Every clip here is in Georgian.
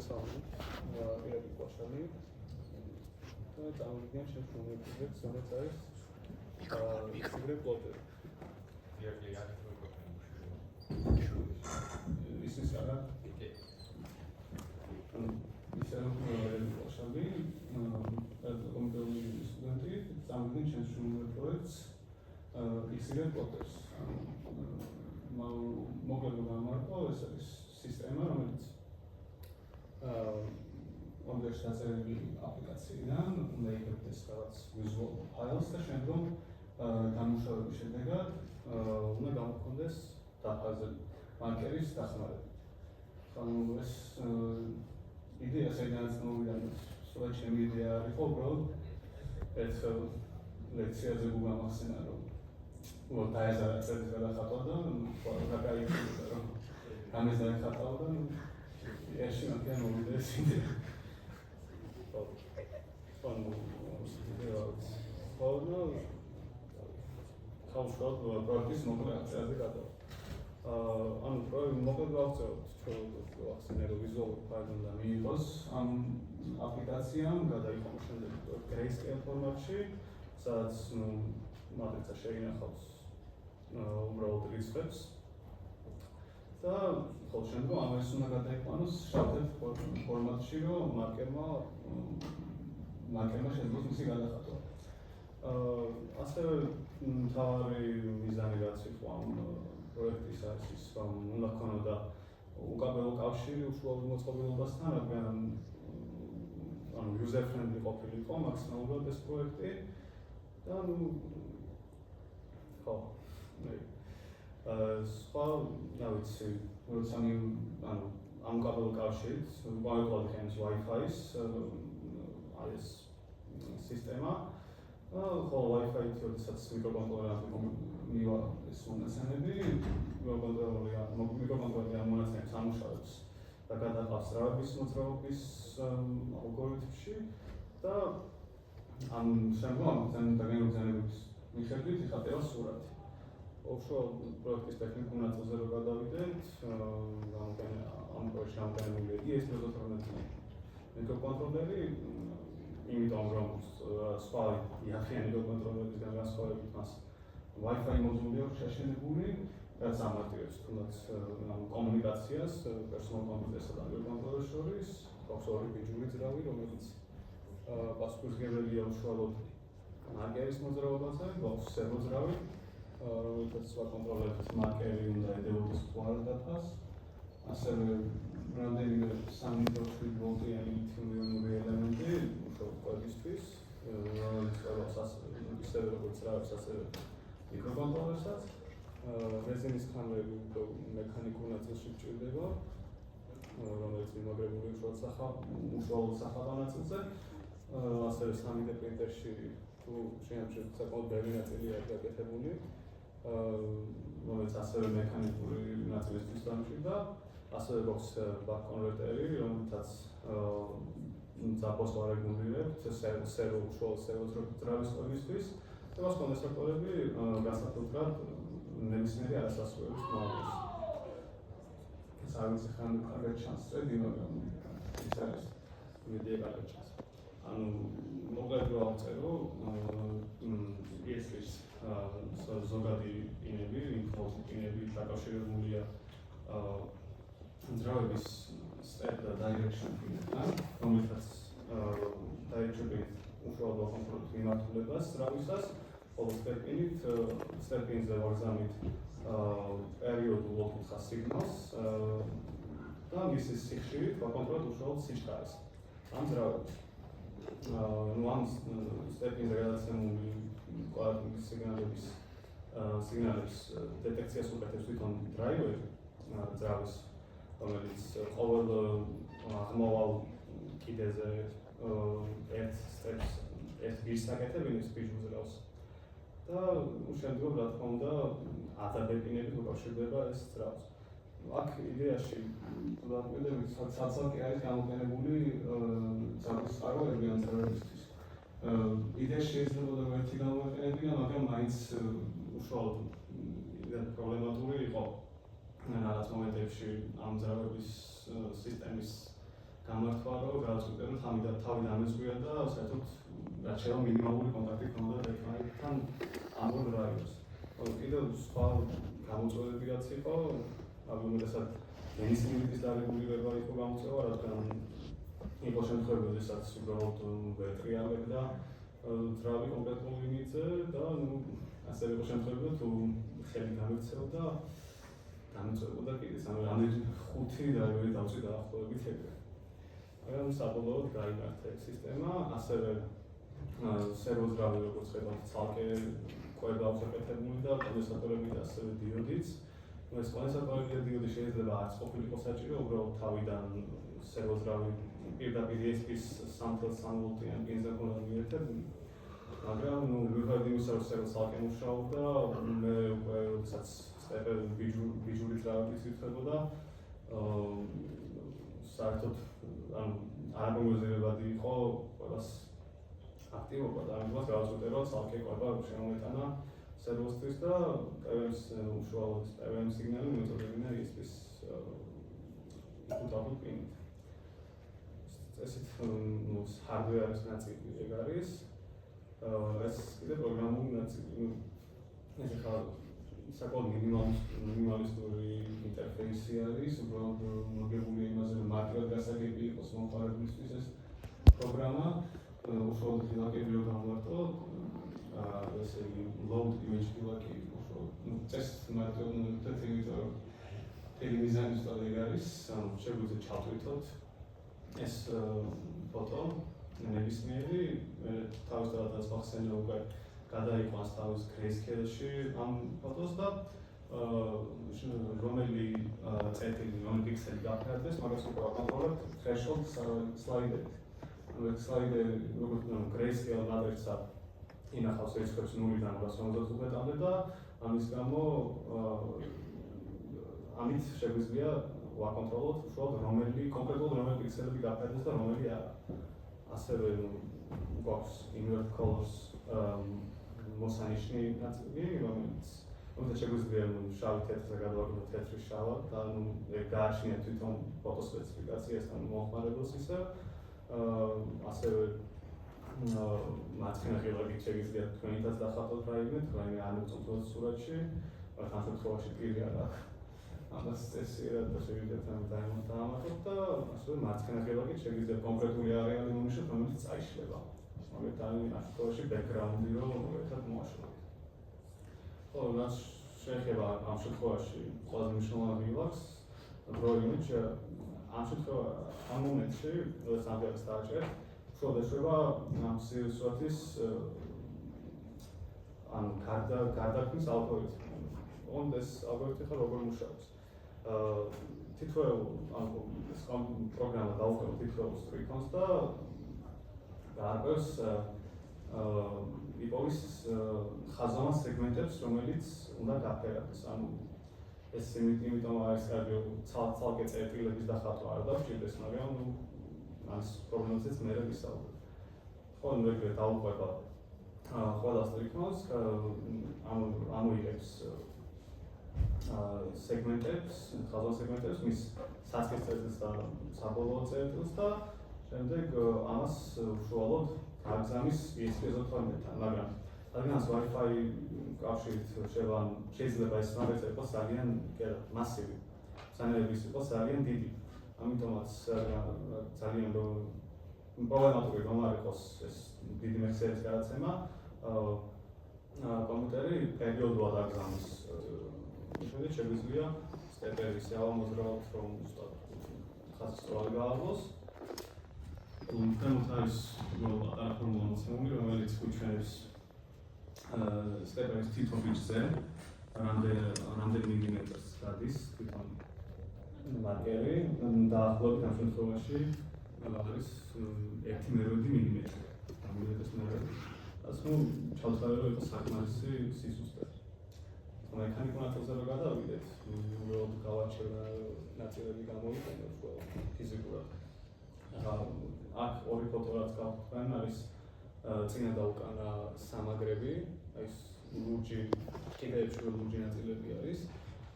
პირები ყვაშალი და წამოვიდნენ შეშულებებს, რომელიც არის მიკროფონი პლოტერი. ისიც არა. ისე რომ ყვაშალი კომპიუტერული სტუდენტი წამოვიდნენ შეშულებებს ისრე პლოტers. მოკლედ გამარტო ეს არის სისტემა, რომელიც კონტექსტ დაწერილი აპლიკაციიდან უნდა იღებდეს რაღაც visual files და შემდგომ დამუშავების შედეგად უნდა გამოქონდეს დაფაზები მარკერის დახმარებით. ანუ ეს იდეა საიდანაც მოვიდა, სწორედ ჩემი იდეა არის, უბრალოდ ერთხელ ლექციაზე გუგამახსენა რომ დაეზარა წერტის გადახატვა და რაკაიფია რომ ამას დაიხატავ და ეში მაქენ მოვიდა ეს იდეა. ხალხოდ პროექტის მოკლე აქციაზე გადავა. ანუ პროექტი მოკლედ გავწევთ ახსენე რომ visual file და მიიღოს ამ აპლიკაციამ გადაიხადოს შემდეგ grayscale ფორმატში, სადაც მატრიცა შეინახავს უბრალოდ რიცხვებს და ხოლმე შემდგომ ამას უნდა გადაიყვანოს შავთეთრ ფორმატში, რომ მარკერმა შეძლოს მისი გადახატვა. ასევე მთავარი მიზანი რაც იყო ამ პროექტის არის ის, რომ უნდა ქონოდა უკაბელო კავშირი უშუალოდ მოწყობილობასთან, რადგან ანუ user friendly ყოფილიყო მაქსიმალურად ეს პროექტი და სხვა რა ვიცი, როცა ამ უკაბელო კავშირით მოეყოლათ ხենց Wi-Fi-ის ეს სისტემა. ხოლო Wi-Fi-ით როდესაც მიკროკონტროლერამდე მივა ეს მონაცემები, მიკროკონტროლერი ამ მონაცემებს ამუშავებს და გადაყავს რავების მოძრაობის ალგორითმში და ამ შემდგომ დაგენერგების მიხედვით იხატება სურათი. უშუალოდ პროექტის ტექნიკურ ნაწილზე რო გადავიდეთ, ამ პროექტში ამოყენებულია ES-12 მიკროკონტროლერი, იმიტომ რომ სხვა იახიანი მიკროკონტროლერისგან განსხვავებით მას Wi-Fi მოდული აქვს შეშენებული, რაც ამარტივებს თუნდაც კომუნიკაციას პერსონალ კომპიუტერსა და მიკროკონტროლერს შორის. აქვს ორი ბიჯური ძრავი, რომელიც პასუხისმგებელია უშუალოდ მარკერის მოძრაობაზე, აქვს სერვო ძრავი, რომელსაც სხვა კონტროლერების მარკერი უნდა ედეოდეს ყურადღებას. ასევე რამდენიმე 3.7 ვოლტიანი ლითიუმ-იონური ელემენტი უშუალოდ კვებისთვის, რომელიც ყველას ისევე როგორც ძრავებს, ასევე მიკროკონტროლერსაც. რეზინის ქამრები მექანიკურ ნაწილში გჭირდება, რომელიც მიმაგრებული უშუალოდ სახალხო ნაწილზე. ასევე 3D პრინტერში თუ შეამჩნევთ საკმაოდ ბევრი ნაწილია გაკეთებული, რომელიც ასევე მექანიკური ნაწილისთვის დამჭირდა. ასევე გვაქვს back converter-ი, რომელთაც ძაბოს ვარეგულირებთ სერვო უშუალოდ სერვოს ძრავის კვებისთვის და გვაქვს კონდენსატორები გასაფილტრად ნებისმიერი არასასრულების მოვლენას. ეს არის ხანგრძლივად ჩანსწრები, მაგრამ ის არის მედია გადაჭრას. ანუ მოკლედ რო ავწერო, ეს ზოგადი პინები, ინფორმაციული პინები დაკავშირებულია ძრავების step და direction პინებთან, რომელთაც direction-ით უშუალოდ ვაკონტროლებთ მიმართულებას ძრავისას, ხოლო step pin-ზე ვაგზავნით პერიოდულ ოთხკუთხა სიგნალს და მისის სიხშირით ვაკონტროლებთ უშუალოდ სიჩქარეს ამ ძრავებს. ამ step pin-ზე გადაცემული კვადრატული სიგნალების დეტექციას უკეთებს თვითონ დრაივერი ძრავის, რომელიც ყოველ აღმავალ კიდეზე ერთ ბირს აკეთებინებს ბიჯს ძრავს და შემდგომ რა თქმა უნდა აზადებინებით უკავშირდება ეს ძრავს. აქ იდეაში დაგმედებით საცალკე არის გამოყენებული ძრავის წყაროები ან ძრავებისთვის. იდეაში შეიძლება ერთი გამოიყენებინა, მაგრამ მაინც უშუალოდ პრობლემატური იყო რაღაც მომენტებში ამ ძრავების სისტემის გამართვა, რომ გადაწყვიტე, რომ თავი დამეწვია და საერთოდ რაც შეიძლება მინიმალური კონტაქტი ქონოდა ერთმანეთთან ამბოლ რაიონს. კიდევ სხვა გამოწვევები რაც იყო, უმეტესად ენის ლიმიტის დარეგულირება იყო გამოწვევა, რადგან იყო შემთხვევები, როდესაც უბრალოდ ვეტრიალებდა ძრავი კონკრეტულ ლიმიტზე და ასევე იყო შემთხვევები, თუ ხელი გამიქცეოდა დამეწვებოდა კიდეც, რამდენი 5 დრაივერი დავწვი დაახლოებით ეგრე. მაგრამ საბოლოოდ გაიმართა ეს სისტემა, ასევე სერვოზრავი როგორც ხედავთ ცალკე კვება აქვს ეკეთებული და კონდენსატორები და ასევე დიოდიც. ეს კონდენსატორები და დიოდი შეიძლება არც ყოფილიყო საჭირო, უბრალოდ თავიდან სერვოზრავი პირდაპირ ESP-ის 3.3 ვოლტიან პინზე ქონდა მიერთებული. მაგრამ მიუხედავად იმისა, რომ სერვო ცალკე მუშაობდა, მე უკვე როდესაც სტეპები ბიჯური ძრავებით იწვებოდა, საერთოდ არაპროგნოზირებადი იყო ყველას აქტივობა და ამიტომაც გავაწყვეტე, რომ ცალკე კვება შემოვეტანა სერვოსთვის და PWM-ის უშუალოდ PWM სიგნალი მოეწოდებინა ESP-ის ინპუტ-აუტპუტ პინით. ესეთ ჰარდვერის ნაწილი ეგ არის. ეს კიდე პროგრამული ნაწილი. ეს ხა საკმაოდ მინიმალისტური ინტერფეისი არის, უბრალოდ მოგებული იმაზე, რომ მარტივად გასაგები იყოს მომხმარებლისთვის ეს პროგრამა. უშუალოდ ფილაკები რო გამოვარტო, ესე იგი load image ფილაკი უშუალოდ წესით მარტო თეთრი მიზანის და ეგ არის, შეგვიძლია ჩავტვირთოთ ეს ფოტო ნებისმიერი, თავისთავად ახსენე უკვე გადაიყვანს თავის grayscale-ში ამ ფოტოს და რომელი წერტილი, რომელი პიქსელი გაფერდეს, მაგას უკვე ვაკონტროლებთ threshold slide-ით. სლაიდერი როგორც grayscale matrix-ა ინახავს რიცხვებს 0-დან 255-მდე და ამის გამო ამით შეგვიძლია ვაკონტროლოთ უშუალოდ კონკრეტულად რომელი პიქსელები გაფერდეს და რომელი არა. ასევე გვაქვს invert colors მოსანიშნი ნაწილი, რომელიც შეგვიძლია შავი თეთრზე გადავაკეთოთ თეთრი შავად და გააჩნიათ თვითონ ფოტოს სპეციფიკაციას და მომხმარებელს ისე. ასევე მარცხენა ღილაკით შეგიძლიათ თქვენითაც დახატოთ რაიმე, რაიმე არ მოგწონთ სურათში, ამ შემთხვევაში პირი არ აქვს. ამას წესიერად და შეგიძლიათ დაამატოთ და ასევე მარცხენა ღილაკით შეგიძლიათ კონკრეტული არეალი მომიშოთ, რომელიც წაიშლება. მაგათ ამ შემთხვევაში ბექგრაუნდი რომ ერთად მოაშოროთ. ხო, რაც შეეხება ამ შემთხვევაში ყველაზე მნიშვნელოვანი ღილაკს, draw image ამ მომენტში, როდესაც ამბიაკს დააჭერთ, უშუალოდ ეშვება ამ სურათის გარდაქმნის ალგორითმი. ოღონდ ეს ალგორითმი ხარ როგორ მუშაობს. თითოეულ პროგრამა დაუყევს თითოეულ სტრიქონს და დაარკვევს იპოვის ხაზოვან სეგმენტებს, რომელიც უნდა გაფერადეს. ეს იმიტომ არის კარგი, ცალკე წერტილების დახატვა არ დავჭირდეს, მაგრამ ამის პრობლემაზეც მე ვისაუბრებ. ხო, ეგრე დაუყვება ყველა სტრიქონს, ამოიღებს სეგმენტებს, ხაზოვან სეგმენტებს, მის საწყის წერტილს და საბოლოო წერტილს და შემდეგ ამას უშუალოდ გააგზავნის ESP32-თან, მაგრამ რადგანაც Wi-Fi კავშირით შეიძლება ეს მაგალითად იყოს ძალიან მასივი, სანელების იყოს ძალიან დიდი. ამიტომაც ძალიან პრობლემატური რომ არ იყოს ეს დიდი მეხსიერების გადაცემა, კომპიუტერი პერიოდულად აგზავნის. შემდეგ შეგვიძლია სტეპების ავამოძრავოთ, რომ ხაზი სწორად გააღოს. თუმცა არის პატარა ფორმულა მოცემული, რომელიც გვიჩვენებს სტეპების თითო ბიჭზე რამდენი მილიმეტრს გადის თვითონ მარკერი დაახლოებით ამ შემთხვევაში არის 1/8 მილიმეტრი. ამიტომ ასე ჩავწერე რომ იყოს საკმარისი სიზუსტე. მექანიკურ ნაწილზე რომ გადავიდეთ, უბრალოდ გავაჩერა ნაწილები გამოვიყენე ფიზიკურად. აქ ორი ფოტო რაც გავხსენ არის წინა და უკანა სამაგრები, აი ეს ლურჯი, კიდეებში ლურჯი ნაწილები არის,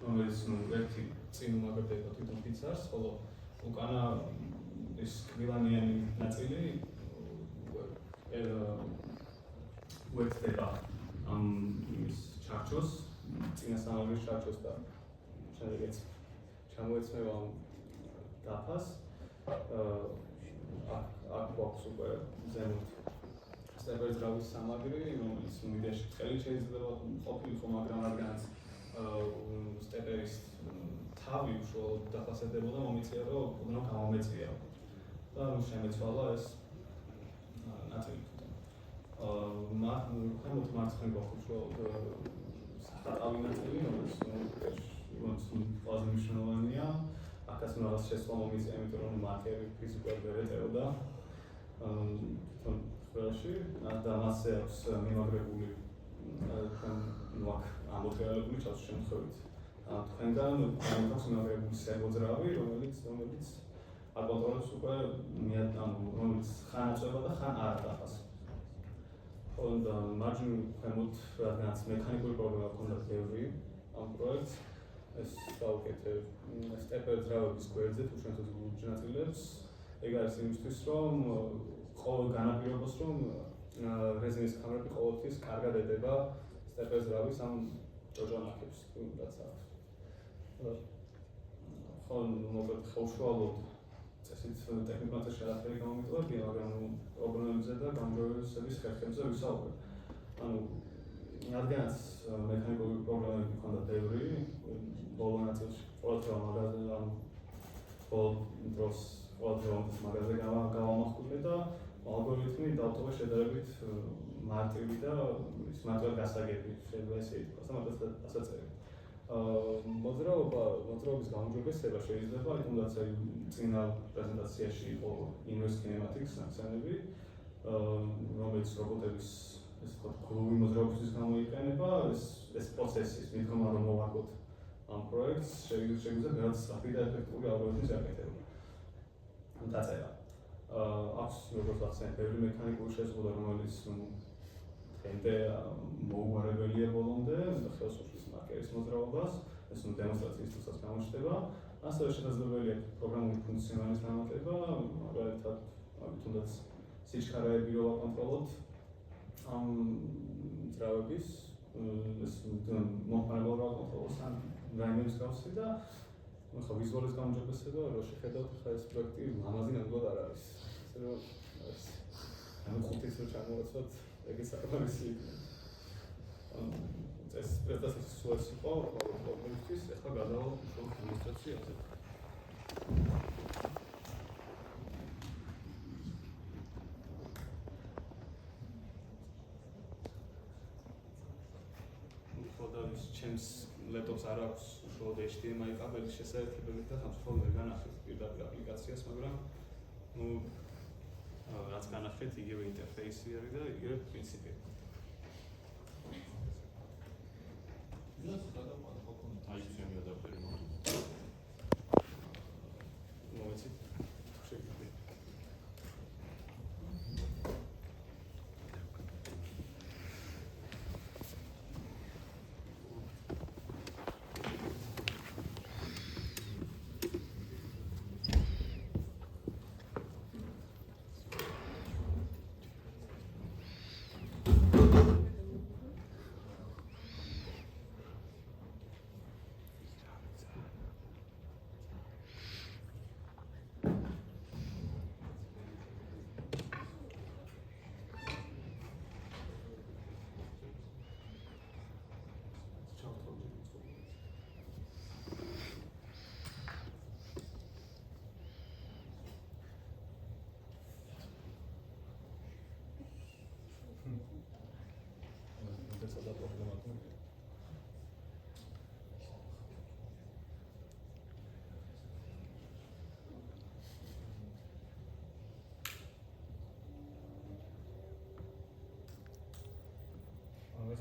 რომელიც ერთი წინ უმაგრდება თვითონ ფიცარს, ხოლო უკანა ეს კბილანიანი ნაწილი უერთდება ამ ის ჩარჩოს, წინასწარმეტყველის ჩარჩოს და შემდეგაც ჩამოეცემა ამ დაფას. აქ გვაქვს უკვე ზემოთ სტეპერძრავის სამაგრი, რომელიც მიდიაში თხელი შეიძლება ყოფილიყო, მაგრამ რადგანაც სტეპერის თავი უშუალოდ დაფასებდებოდა, მომიწია, რომ ოდნავ გამომეწია და შემეცვალა ეს ნაწილი. ქვემოთ მარცხნივ გვაქვს უშუალოდ სახატავი ნაწილი, რომელიც ყველაზე მნიშვნელოვანია. აქაც რაღაც შესვლა მომიწია, იმიტომ რომ მარკერი ფიზიკურად ვერ ეწეოდა ყველაში და მასზე აქვს მიმაგრებული ამოდგენლებული ჩასვლის შემთხვევით. თქვენგან აქვს მიმაგრებული სერვოძრავი, რომელიც აკონტროლებს უკვე რომელიც ხან აწვება და ხან არ დაფას. და მარჯვნივ ქვემოთ რადგანაც მექანიკური პრობლემა ჰქონდა ბევრი ამ პროექტს, ეს გავუკეთე სტეპერძრავების გვერდზე თუ ჩვენთვის ლურჯ ნაწილებს. ეგ არის იმისთვის, რომ ყოველ განაპირობოს, რომ რეზინის კამერები ყოველთვის კარგად ედება სტეპერძრავის ამ ჭოჭონაკებს, რაც აქვს. ხო, მოკლედ უშუალოდ წესით ტექნიკურად შეაფერი გამომიტოვებია, მაგრამ პრობლემებზე და გამგებლობის ხერხებზე ვისაუბრებ. რადგანაც მექანიკური პრობლემები ჰქონდა ბევრი, ბოლო ნაწილში ყოველდღე მაღაზიაზე გავამახვილე და ალგორითმი დავტოვე შედარებით მარტივი და მარტივად გასაგები, შეიძლება ესე ითქვას და მაგას ასაწევი. მოძრაობის გაუმჯობესება შეიძლება თუნდაც წინა პრეზენტაციაში იყო Inverse Kinematics ნახსენები, რომელიც რობოტების ეს თქვა გლუვი მოძრაობისთვის გამოიყენება. ეს პროცესი მიდგომა რომ მოვარგოთ ამ პროექტს შეგვიძლია ბევრად სწრაფი და ეფექტური ალგორითმის გაკეთება. დაწერა. აქვს როგორც ახსენე ბევრი მექანიკური შეზღუდვა, რომელიც დღემდე მოუღარებელია ბოლომდე, ხელს უშლის მარკერის მოძრაობას, ეს დემონსტრაციის დროსაც გამოჩნდება. ასევე შესაძლებელია პროგრამული ფუნქციონალის დამატება, მაგალითად, თუნდაც სიჩქარეები რო ვაკონტროლოთ ამ ძრავების, ეს მომხმარებელ რო ვაკონტროლოთ ან რაიმე მსგავსი და ხო ვიზუალის გაუმჯობესება რო შეხედავთ, ხა ეს პროექტი ლამაზი ნამდვილად არ არის. ასე რომ ამ ხუთის რო ჩამოვაცვათ, ეგეც არ არის იქნება. ეს პრეზენტაციის სულაც იყო პრობლემისთვის, ახლა გადავალ უშუალოდ დემონსტრაციაზე. ჩემს ლეპტოპს არ აქვს უშუალოდ HDMI კაბელის შესაძლებლობით და სამწუხაროდ ვერ განახილეთ პირდაპირ აპლიკაციას, მაგრამ რაც განახილეთ, იგივე ინტერფეისი არის და იგივე პრინციპი.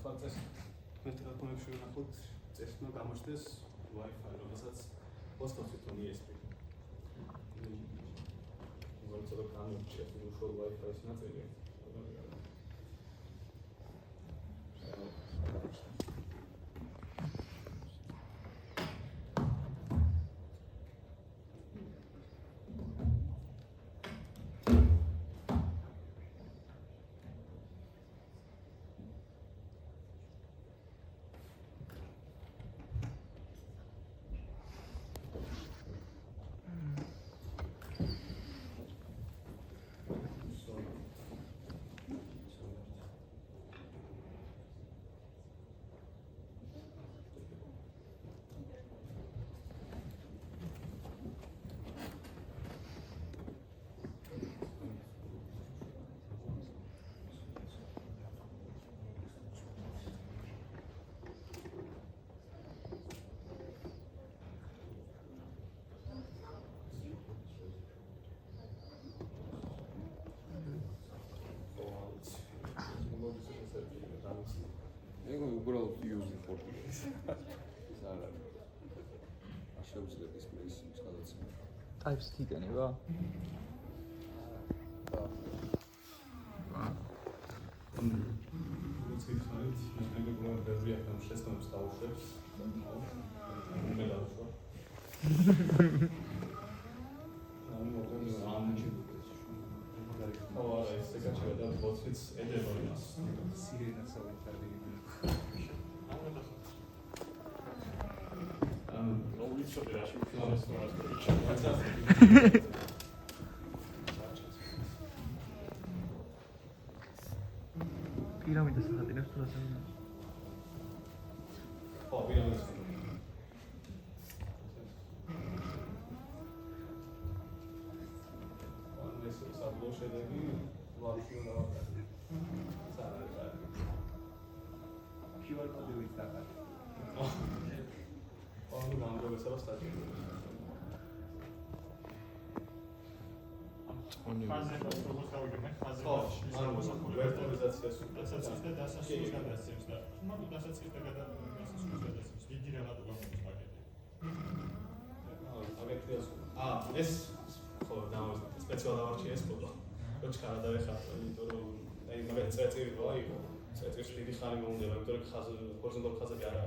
ახლა წეს მე ტელეფონებში ვნახოთ, წეს უნდა გამოჩნდეს Wi-Fi, რომელსაც პოსტავს თვითონ ESP. მოიწოდო გამოჩნდეს უშუალოდ Wi-Fi-ის ნაწილი. უბრალოდ იუზი ხორკი. არ არის. შეუძლია დისპლეის გადაცემა. Type-C იქნება? მოციქარით, მეგობრებო, ბევრი აქ შესწავლებს დაუშვებს. მე დავუშვა. არა, ეს ეკაჩება და ბოციც ედება იმას. სირენას ავიტარდი. ვიცოდი რა შეიძლება პირამიდას ახატინებს თუ რას არის? ხო, პირამიდას. ეს საბლოო შედეგი ვარშავაში დავაკარგე. საერთოდ. QR კოდი ვიცახარ. ანუ გამგებესება სტატიები. ხაზე როგორც გავიგებთ, ხაზე ვერტალიზაციას დასაწყისს და დასასრულს გადასცემს და მაგ დასაწყისს და გადასასრულს გადასცემს. იგი რაღაცა გამოდის პაკეტი. პაკეტიას. ეს ხო სპეციალურად დავარჩიე ეს ფოტო. როჩქარა დავეხატე, იმიტომ რომ აი მაგათ წეწირი რა იყო. წეწირს დიდი ხანი მომდევა, იმიტომ რომ ხაზე ჰორიზონტალ ხაზები არა.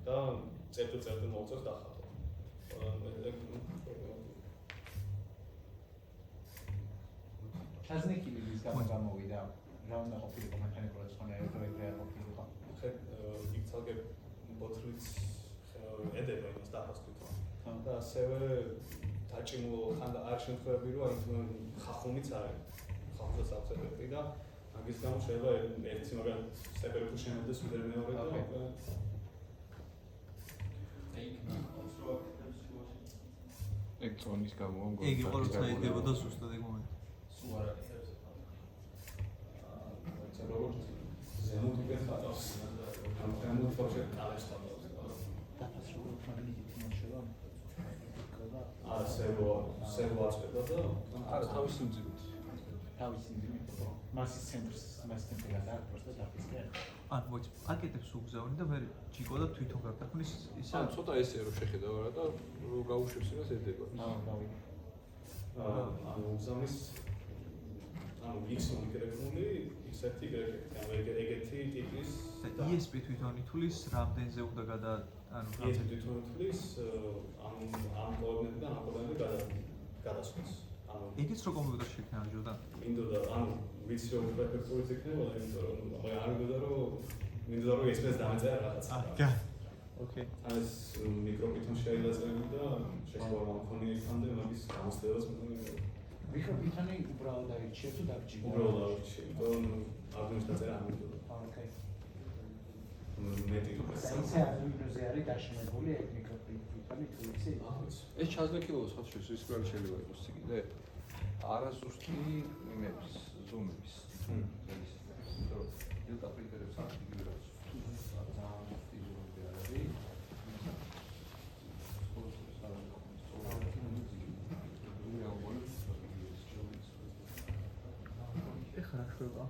და წერტილ მოვწევს და ხატო. ჩაზნექილის გამოვიდა. რა უნდა ყოფილიყო მექანიკურად სხვანაირად ეგრე არ ყოფილიყო. ხეთ იქ თალკე ბოთლიც ედება იმას დაფას თვითონ. და ასევე დაჭიმულო ხან არ შემთხვევები რომ აი თუნ ხახუნიც არის. ხახუნსაც აფსებები და მაგის გამო შეიძლება ერთი მაგალითად სტეპები თუ შემოდეს უდერ მეორე და ელექტრონის გამო იგი ყოველთვის დაიდებოდა ზუსტად ეგ მომენტი. სულ არ არის. როგორც ზემოთიდან ხატავს. ამ ზემოთ ფოჩე კალებს ხატავს. დაფას როგორ მაგნიტით მოშევა? სერვო აწყვეტა და არა თავის სიმძიმით. თავის სიმძიმით ხო? მასის ცენტრს ტემპერატურა პროსტა დაფისკენ. ან მოიც პაკეტებს უგზავნი და მე ჯიკო და თვითონ გაკეთნის ისე ან ცოტა ესე რომ შეხედავ რა და რო გაუშვებს იმას ედება. დავიდე. ანუ უგზავნის ანუ X მიგრებული, X1 გრაფიკი, ანუ ეგეთი ტიპის და ESP თვითონ ითulis რამდენზე უნდა ანუ ESP თვითონ ითulis ამ კოორდინატიდან ამ კოორდინატამდე გადასვლას. ანუ ეგეც რო კომპიუტერში იქნება ჯოდა. მინდოდა ანუ ვიცი რომ პერფექტულიც იქნება, იმიტომ რომ მაგ არ მინდოდა რომ ეს დამეწერა რაღაცა. ოკეი. ეს მიკროპითონ შეიძლება და შეგვიძლია მქონია იქამდე მაგის გამოსვლას მქონია. მიკროპითონი უბრალოდ აირჩიე თუ დაგჭირდა? უბრალოდ აირჩიე, იმიტომ აღნიშნავს დაწერა არ მინდოდა. ოკეი. მეტი ისე არვინოზე არის დაშენებული ეგ მიკროპითონი თუ ისე? ეს ჩაზნექილოს ხალხს ის პროექტი შეიძლება იყოს ციგნე. არასუსტი იმების ზუმების. დელტა პრინტერებს აქტივირებს. ეხლა შვება.